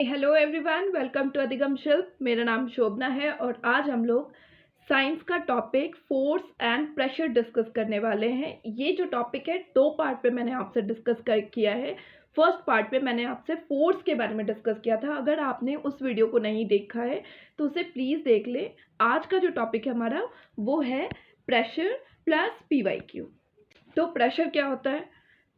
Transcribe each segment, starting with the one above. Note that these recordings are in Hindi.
हेलो एवरीवन, वेलकम टू अधिगम शिल्प। मेरा नाम शोभना है और आज हम लोग साइंस का topic force and pressure discuss करने वाले हैं। ये जो टॉपिक है दो पार्ट पे मैंने आपसे डिस्कस किया है। फर्स्ट पार्ट पे मैंने आपसे फोर्स के बारे में डिस्कस किया था। अगर आपने उस वीडियो को नहीं देखा है तो उसे प्लीज़ देख लें। आज का जो टॉपिक है हमारा वो है प्रेशर प्लस PYQ। तो प्रेशर क्या होता है?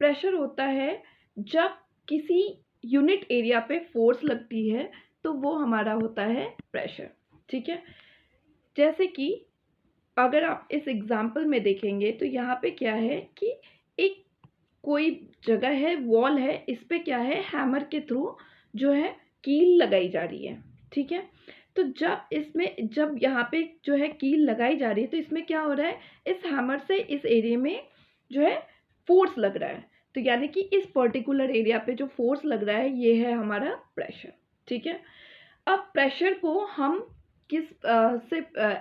प्रेशर होता है जब किसी यूनिट एरिया पे फोर्स लगती है तो वो हमारा होता है प्रेशर। ठीक है, जैसे कि अगर आप इस एग्जांपल में देखेंगे तो यहाँ पे क्या है कि एक कोई जगह है, वॉल है, इस पे क्या है, हैमर के थ्रू जो है कील लगाई जा रही है। ठीक है, तो जब यहाँ पे जो है कील लगाई जा रही है तो इसमें क्या हो रहा है, इस हैमर से इस एरिया में जो है फोर्स लग रहा है। तो यानी कि इस पर्टिकुलर एरिया पे जो फोर्स लग रहा है ये है हमारा प्रेशर। ठीक है, अब प्रेशर को हम किस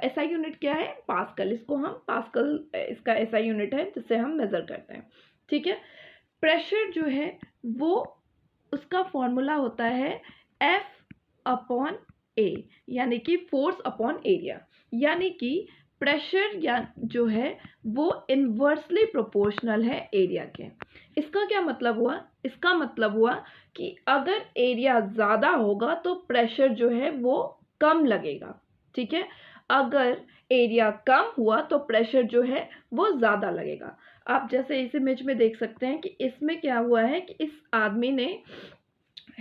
SI यूनिट क्या है, पास्कल। इसको हम पास्कल, इसका SI यूनिट है जिससे हम मेजर करते हैं। ठीक है, प्रेशर जो है वो उसका फॉर्मूला होता है F/A, यानी कि फोर्स अपॉन एरिया। यानी कि प्रेशर या जो है वो इन्वर्सली प्रोपोर्शनल है एरिया के। इसका क्या मतलब हुआ? इसका मतलब हुआ कि अगर एरिया ज़्यादा होगा तो प्रेशर जो है वो कम लगेगा। ठीक है, अगर एरिया कम हुआ तो प्रेशर जो है वो ज़्यादा लगेगा। आप जैसे इस इमेज में देख सकते हैं कि इसमें क्या हुआ है कि इस आदमी ने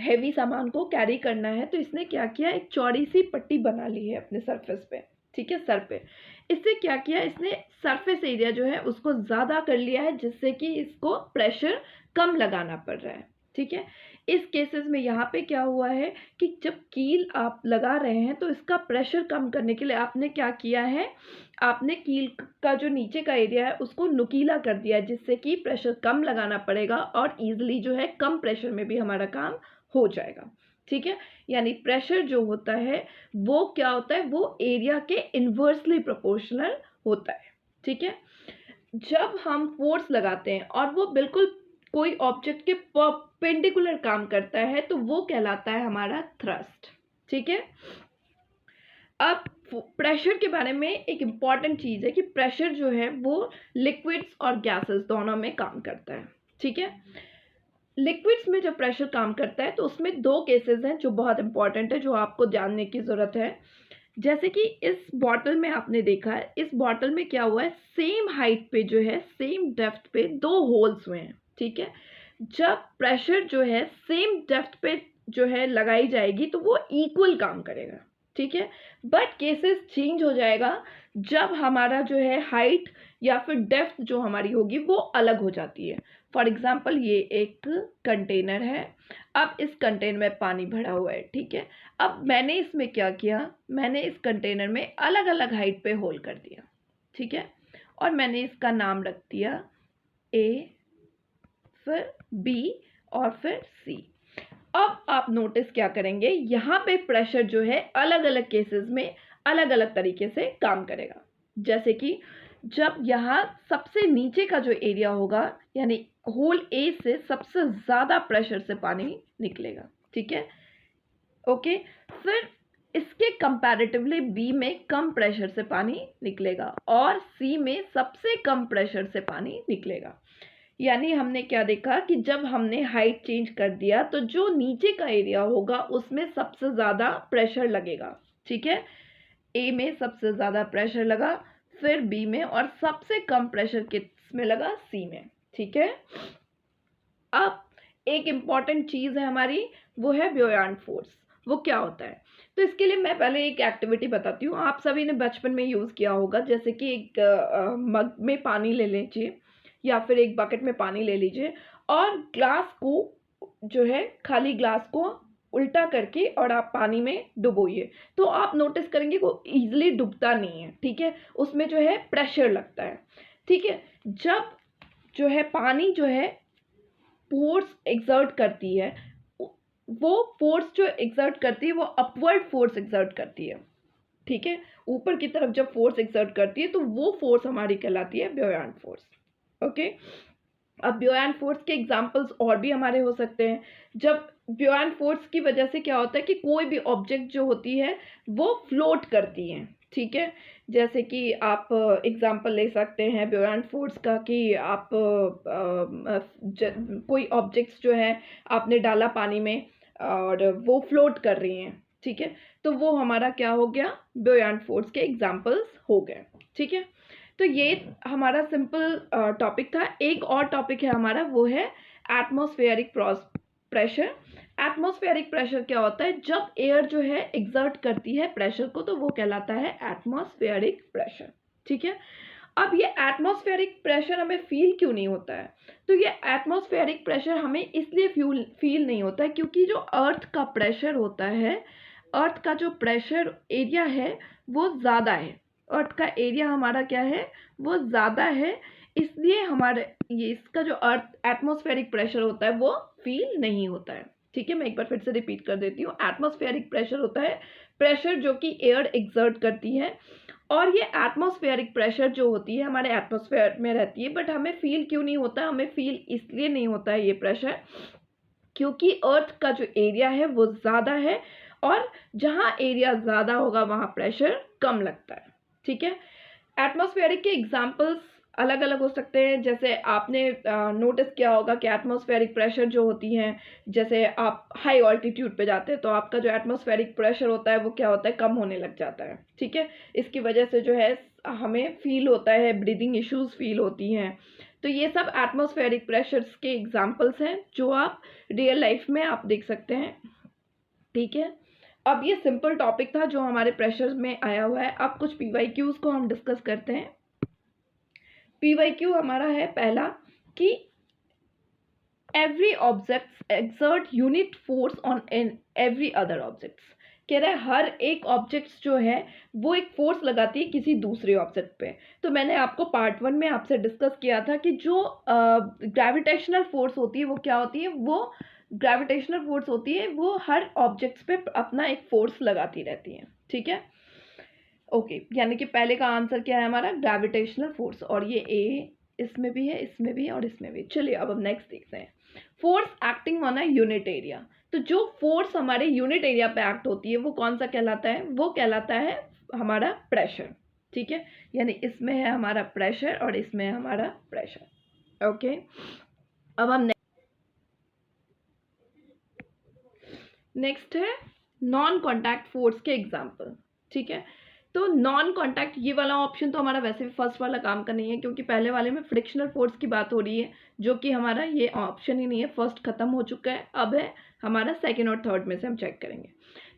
हैवी सामान को कैरी करना है तो इसने क्या किया, एक चौड़ी सी पट्टी बना ली है अपने सरफेस पे। ठीक है, सर पे। इससे क्या किया, इसने सरफेस एरिया जो है उसको ज़्यादा कर लिया है जिससे कि इसको प्रेशर कम लगाना पड़ रहा है। ठीक है, इस केसेस में यहाँ पे क्या हुआ है कि जब कील आप लगा रहे हैं तो इसका प्रेशर कम करने के लिए आपने क्या किया है, आपने कील का जो नीचे का एरिया है उसको नुकीला कर दिया है जिससे कि प्रेशर कम लगाना पड़ेगा और ईजिली जो है कम प्रेशर में भी हमारा काम हो जाएगा। ठीक है, यानी प्रेशर जो होता है वो क्या होता है, वो एरिया के इन्वर्सली प्रोपोर्शनल होता है। ठीक है, जब हम फोर्स लगाते हैं और वो बिल्कुल कोई ऑब्जेक्ट के परपेंडिकुलर काम करता है तो वो कहलाता है हमारा थ्रस्ट। ठीक है, अब प्रेशर के बारे में एक इम्पॉर्टेंट चीज़ है कि प्रेशर जो है वो लिक्विड्स और गैसेस दोनों में काम करता है। ठीक है, लिक्विड्स में जब प्रेशर काम करता है तो उसमें दो केसेस हैं जो बहुत इंपॉर्टेंट है, जो आपको जानने की ज़रूरत है। जैसे कि इस बॉटल में आपने देखा है, इस बॉटल में क्या हुआ है, सेम हाइट पे जो है, सेम डेप्थ पे दो होल्स हुए हैं। ठीक है, जब प्रेशर जो है सेम डेप्थ पे जो है लगाई जाएगी तो वो इक्वल काम करेगा। ठीक है, बट केसेस चेंज हो जाएगा जब हमारा जो है हाइट या फिर डेप्थ जो हमारी होगी वो अलग हो जाती है। फॉर एग्जाम्पल ये एक कंटेनर है, अब इस कंटेनर में पानी भरा हुआ है। ठीक है, अब मैंने इसमें क्या किया, मैंने इस कंटेनर में अलग अलग हाइट पे होल कर दिया। ठीक है, और मैंने इसका नाम रख दिया A, फिर B और फिर C। अब आप नोटिस क्या करेंगे, यहाँ पे प्रेशर जो है अलग अलग केसेस में अलग अलग तरीके से काम करेगा। जैसे कि जब यहाँ सबसे नीचे का जो एरिया होगा, यानी होल A से सबसे ज़्यादा प्रेशर से पानी निकलेगा। ठीक है, ओके, फिर इसके कंपैरेटिवली B में कम प्रेशर से पानी निकलेगा और C में सबसे कम प्रेशर से पानी निकलेगा। यानी हमने क्या देखा कि जब हमने हाइट चेंज कर दिया तो जो नीचे का एरिया होगा उसमें सबसे ज़्यादा प्रेशर लगेगा। ठीक है, A में सबसे ज़्यादा प्रेशर लगा, फिर B में, और सबसे कम प्रेशर किसमें लगा, C में। ठीक है, अब एक इम्पॉर्टेंट चीज़ है हमारी, वो है ब्योयांट फोर्स। वो क्या होता है, तो इसके लिए मैं पहले एक एक्टिविटी बताती हूँ। आप सभी ने बचपन में यूज़ किया होगा, जैसे कि एक मग में पानी ले लीजिए या फिर एक बकेट में पानी ले लीजिए और ग्लास को जो है, खाली ग्लास को उल्टा करके और आप पानी में डुबोइए तो आप नोटिस करेंगे वो ईजिली डूबता नहीं है। ठीक है, उसमें जो है प्रेशर लगता है। ठीक है, जब जो है पानी जो है फोर्स एक्सर्ट करती है, वो फोर्स जो एक्सर्ट करती है वो अपवर्ड फोर्स एक्सर्ट करती है। ठीक है, ऊपर की तरफ जब फोर्स एक्सर्ट करती है तो वो फोर्स हमारी कहलाती है ब्योयांट फोर्स। ओके, अब ब्योयांट फोर्स के एग्जांपल्स और भी हमारे हो सकते हैं। जब ब्योयंट फोर्स की वजह से क्या होता है कि कोई भी ऑब्जेक्ट जो होती है वो फ्लोट करती है, ठीक है। जैसे कि आप एग्जांपल ले सकते हैं ब्योयंट फोर्स का कि आप कोई ऑब्जेक्ट्स जो है आपने डाला पानी में और वो फ्लोट कर रही हैं, ठीक है, तो वो हमारा क्या हो गया, ब्योयंट फोर्स के एग्जांपल्स हो गए, ठीक है। तो ये हमारा सिंपल टॉपिक था। एक और टॉपिक है हमारा, वो है एटमॉस्फेरिक प्रेशर। एटमॉस्फेरिक प्रेशर क्या होता है, जब एयर जो है एक्सर्ट करती है प्रेशर को तो वो कहलाता है एटमॉस्फेरिक प्रेशर, ठीक है। अब ये एटमॉस्फेरिक प्रेशर हमें फील क्यों नहीं होता है, तो ये एटमॉस्फेरिक प्रेशर हमें इसलिए फील नहीं होता है क्योंकि जो अर्थ का प्रेशर होता है, अर्थ का जो प्रेशर एरिया है वो ज़्यादा है, अर्थ का एरिया हमारा क्या है, वो ज़्यादा है, इसलिए हमारे ये इसका जो अर्थ एटमॉस्फेरिक प्रेशर होता है वो फील नहीं होता है, ठीक है। मैं एक बार फिर से रिपीट कर देती हूँ। एटमॉस्फेरिक प्रेशर होता है प्रेशर जो कि एयर एक्सर्ट करती है, और ये एटमॉस्फेरिक प्रेशर जो होती है हमारे एटमॉस्फेयर में रहती है, बट हमें फील क्यों नहीं होता, हमें फील इसलिए नहीं होता है ये प्रेशर क्योंकि अर्थ का जो एरिया है वो ज़्यादा है, और जहाँ एरिया ज़्यादा होगा वहाँ प्रेशर कम लगता है, ठीक है। एटमॉस्फेरिक के एग्जांपल्स अलग अलग हो सकते हैं, जैसे आपने नोटिस किया होगा कि एटमॉस्फेरिक प्रेशर जो होती हैं, जैसे आप हाई ऑल्टीट्यूड पे जाते हैं तो आपका जो एटमॉस्फेरिक प्रेशर होता है वो क्या होता है, कम होने लग जाता है, ठीक है। इसकी वजह से जो है हमें फील होता है, ब्रीदिंग इश्यूज फील होती हैं। तो ये सब एटमॉस्फेरिक प्रेशर्स के एग्जांपल्स हैं जो आप रियल लाइफ में आप देख सकते हैं, ठीक है। अब ये सिंपल टॉपिक था जो हमारे प्रेशर में आया हुआ है। अब कुछ पीवाईक्यूज को हम डिस्कस करते हैं। पीवाईक्यू हमारा है पहला कि every object exert unit force on an every other objects. कह रहा है हर एक ऑब्जेक्ट्स जो है वो एक फोर्स लगाती है किसी दूसरे ऑब्जेक्ट पे। तो मैंने आपको पार्ट 1 में आपसे डिस्कस किया था कि जो ग्रेविटेशनल फोर्स होती है वो क्या होती है, वो ग्रेविटेशनल फोर्स होती है वो हर ऑब्जेक्ट्स पे अपना एक फोर्स लगाती रहती है, ठीक है। ओके, यानी कि पहले का आंसर क्या है हमारा, ग्रेविटेशनल फोर्स, और ये ए इसमें भी है, इसमें भी है और इसमें भी। चलिए अब नेक्स्ट देखते हैं, force acting on a unit area. तो जो फोर्स हमारे यूनिट एरिया पे एक्ट होती है वो कौन सा कहलाता है, वो कहलाता है हमारा प्रेशर, ठीक है। यानी इसमें है हमारा प्रेशर और इसमें है हमारा प्रेशर, ओके। अब हम नेक्स्ट है नॉन कॉन्टैक्ट फोर्स के एग्जाम्पल, ठीक है। तो नॉन कॉन्टैक्ट ये वाला ऑप्शन तो हमारा वैसे भी फर्स्ट वाला काम का नहीं है क्योंकि पहले वाले में फ्रिक्शनल फोर्स की बात हो रही है, जो कि हमारा ये ऑप्शन ही नहीं है, फर्स्ट खत्म हो चुका है, अब है हमारा सेकंड और थर्ड में से हम चेक करेंगे।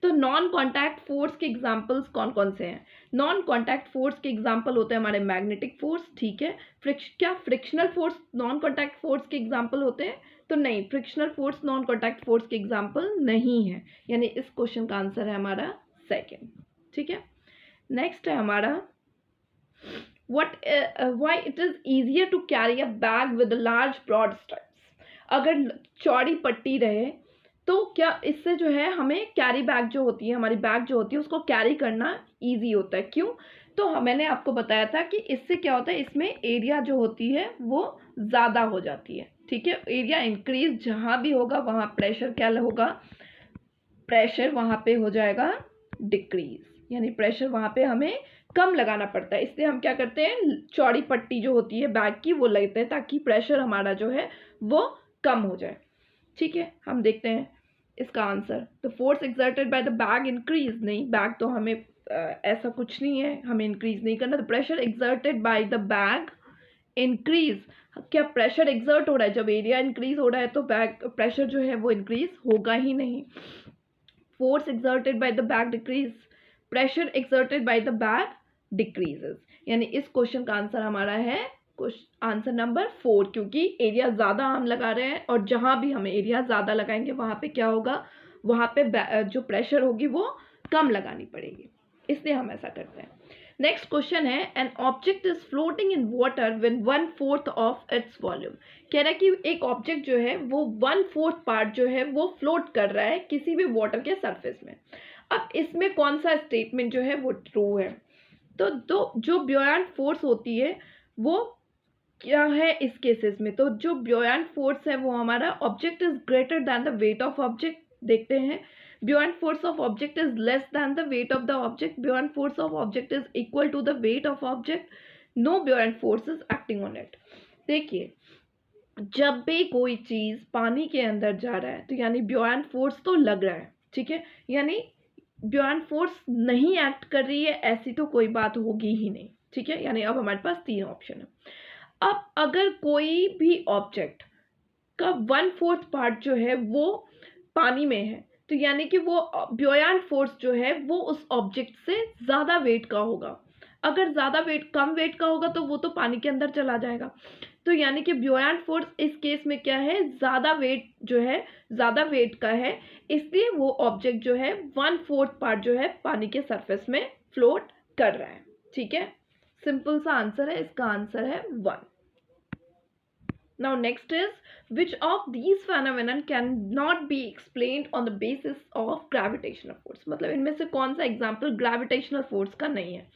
तो नॉन कॉन्टैक्ट फोर्स के एग्जाम्पल्स कौन कौन से हैं। नॉन कॉन्टैक्ट फोर्स के एग्जाम्पल होते हैं हमारे मैग्नेटिक फोर्स, ठीक है। क्या frictional force non contact force के एग्जाम्पल होते हैं, तो नहीं, frictional force non contact force के एग्जाम्पल नहीं है, यानी इस क्वेश्चन का आंसर है हमारा सेकेंड, ठीक है। नेक्स्ट है हमारा why it is easier to carry a bag with large broad straps. अगर चौड़ी पट्टी रहे तो क्या इससे जो है हमें कैरी बैग जो होती है, हमारी बैग जो होती है उसको कैरी करना ईजी होता है। क्यों, तो मैंने आपको बताया था कि इससे क्या होता है, इसमें एरिया जो होती है वो ज़्यादा हो जाती है, ठीक है। एरिया इंक्रीज जहाँ भी होगा वहाँ प्रेशर क्या होगा, प्रेशर वहाँ पे हो जाएगा डिक्रीज, यानी प्रेशर वहाँ पे हमें कम लगाना पड़ता है। इसलिए हम क्या करते हैं, चौड़ी पट्टी जो होती है बैग की वो लगते हैं ताकि प्रेशर हमारा जो है वो कम हो जाए, ठीक है। हम देखते हैं इसका आंसर। तो force exerted by the bag increase, नहीं, बैग तो हमें ऐसा कुछ नहीं है, हमें इंक्रीज नहीं करना। तो pressure exerted by the bag increase, क्या प्रेशर एक्सर्ट हो रहा है, जब एरिया इंक्रीज हो रहा है तो बैग प्रेशर जो है वो इंक्रीज होगा ही नहीं। Force exerted by the bag decrease, pressure exerted by the bag decreases, यानी इस क्वेश्चन का आंसर हमारा है आंसर नंबर 4, क्योंकि एरिया ज़्यादा हम लगा रहे हैं और जहाँ भी हम एरिया ज़्यादा लगाएंगे वहाँ पे क्या होगा, वहाँ पे जो प्रेशर होगी वो कम लगानी पड़ेगी, इसलिए हम ऐसा करते हैं। नेक्स्ट क्वेश्चन है, an object is floating in water when 1/4 of its volume. कह रहा है कि एक ऑब्जेक्ट जो है वो 1/4 पार्ट जो है वो फ्लोट कर रहा है किसी भी वाटर के सरफेस में। अब इसमें कौन सा स्टेटमेंट जो है वो ट्रू है, तो जो ब्योयंट फोर्स होती है वो क्या है इस केसेस में, तो जो ब्योयंट फोर्स है वो हमारा object is greater than the weight of object, देखते हैं। buoyant force of object is less than the weight of the object. buoyant force of object is equal to the weight of object. no buoyant force is acting on it. देखिए, जब भी कोई चीज पानी के अंदर जा रहा है तो यानी buoyant force तो लग रहा है, ठीक है, यानी buoyant force नहीं एक्ट कर रही है ऐसी तो कोई बात होगी ही नहीं, ठीक है। यानी अब हमारे पास 3 ऑप्शन है। अब अगर कोई भी ऑब्जेक्ट का 1/4 पार्ट जो है वो पानी में है तो यानी कि वो buoyant फोर्स जो है वो उस ऑब्जेक्ट से ज़्यादा वेट का होगा। अगर ज़्यादा वेट कम वेट का होगा तो वो तो पानी के अंदर चला जाएगा। तो यानी कि buoyant फोर्स इस केस में क्या है, ज़्यादा वेट जो है ज़्यादा वेट का है, इसलिए वो ऑब्जेक्ट जो है 1/4 पार्ट जो है पानी के सरफेस में फ्लोट कर रहा है, ठीक है। सिंपल सा आंसर है, इसका आंसर है 1। Now next is, which of these phenomena cannot be explained on the basis of gravitational force? मतलब इनमें से कौन सा एग्जाम्पल ग्रेविटेशनल फोर्स का नहीं है।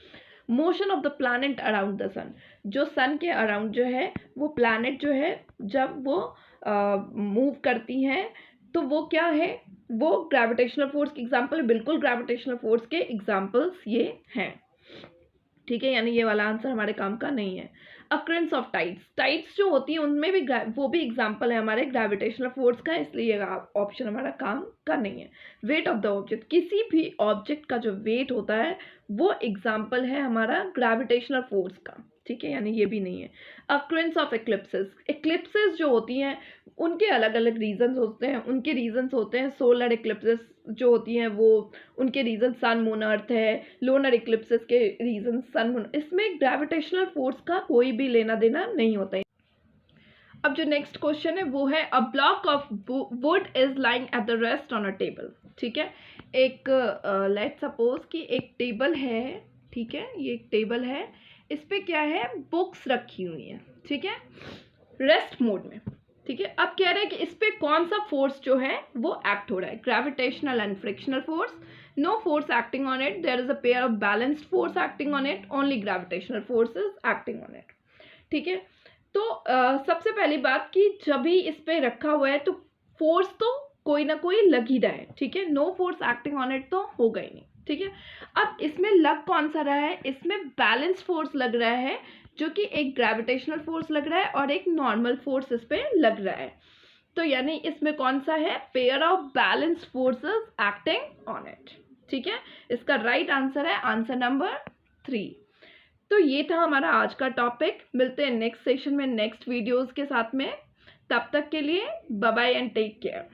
Motion of the planet around the sun, जो सन के अराउंड जो है वो प्लैनेट जो है जब वो मूव करती हैं तो वो क्या है, वो ग्रेविटेशनल फोर्स के एग्जाम्पल, बिल्कुल ग्रेविटेशनल फोर्स के एग्जाम्पल्स ये हैं, ठीक है। यानी ये वाला आंसर हमारे काम का नहीं है। अक्रेंस ऑफ टाइड्स, टाइड्स जो होती हैं उनमें भी वो भी एग्जाम्पल है हमारे ग्रेविटेशनल फोर्स का, इसलिए ऑप्शन हमारा काम का नहीं है। वेट ऑफ द ऑब्जेक्ट, किसी भी ऑब्जेक्ट का जो वेट होता है वो एग्जाम्पल है हमारा ग्रेविटेशनल फोर्स का, ठीक है, यानी ये भी नहीं है। अक्रेंस ऑफ एक्लिप्सेस, एक्लिप्सेस जो होती हैं उनके अलग अलग रीजंस होते हैं, उनके रीजंस होते हैं सोलर एक्लिप्सेस जो होती हैं वो उनके रीजन सन मून अर्थ है, लोनर इक्लिप्सेस के रीजन सन मून, इसमें ग्रेविटेशनल फोर्स का कोई भी लेना देना नहीं होता है। अब जो नेक्स्ट क्वेश्चन है वो है, a block of would is lying at the rest on a table, ठीक है। एक लेट सपोज कि एक टेबल है, ठीक है, ये एक टेबल है, इस पे क्या है, बुक्स रखी हुई है, ठीक है, रेस्ट मोड में, ठीक है। अब कह रहे हैं कि इस पे कौन सा फोर्स जो है वो एक्ट हो रहा है, gravitational and frictional force, no force acting on it, there is a pair of balanced force acting on it, only gravitational force is acting on it, ठीक है। तो सबसे पहली बात कि जब भी इस पे रखा हुआ है तो फोर्स तो कोई ना कोई लग ही रहा है, ठीक है, no force acting on it तो होगा ही नहीं, ठीक है। अब इसमें लग कौन सा रहा है, इसमें बैलेंस फोर्स लग रहा है, जो कि एक ग्रेविटेशनल फोर्स लग रहा है और एक नॉर्मल फोर्स इस पे लग रहा है। तो यानी इसमें कौन सा है, pair of balance forces acting on it, ठीक है। इसका राइट आंसर है आंसर नंबर 3। तो ये था हमारा आज का टॉपिक, मिलते हैं नेक्स्ट सेशन में नेक्स्ट वीडियोस के साथ में, तब तक के लिए bye bye and take care.